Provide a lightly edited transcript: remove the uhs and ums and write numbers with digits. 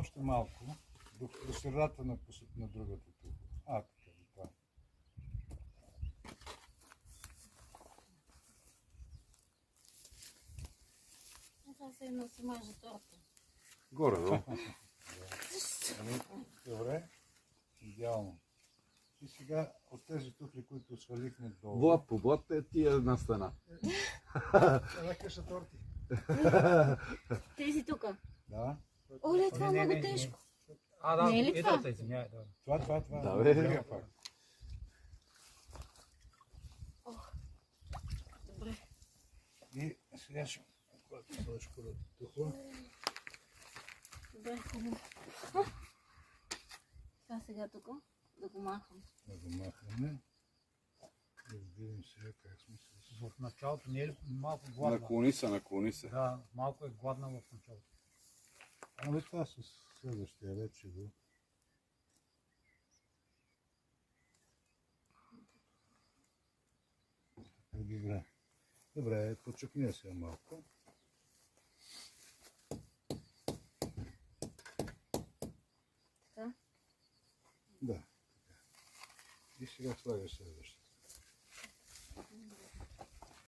още малко, до средата на другата туба. Така, това. Това се едно се маже торта. Горе, да. Добре, идеално. И сега от тези туфли, които свалихме долу. Влад по Влад е тия на стена. Една къща торти. Тези тук. Да. Оле, това е много тежко. Да, Не е ли това? извиняй, да. Това. Да, бе. Другия факт. Добре. И сега ще сложиш първото тухло. Добре, хубаво. Това сега тук да го махам. Да го махаме. Да видим сега как сме се... В началото не е ли малко гладна? Наклони се. Да, малко е гладна в началото. Ами това с следващия вече го... Добре. Добре, почукни сега малко. Така? Да. Така. И сега слагаш следващото.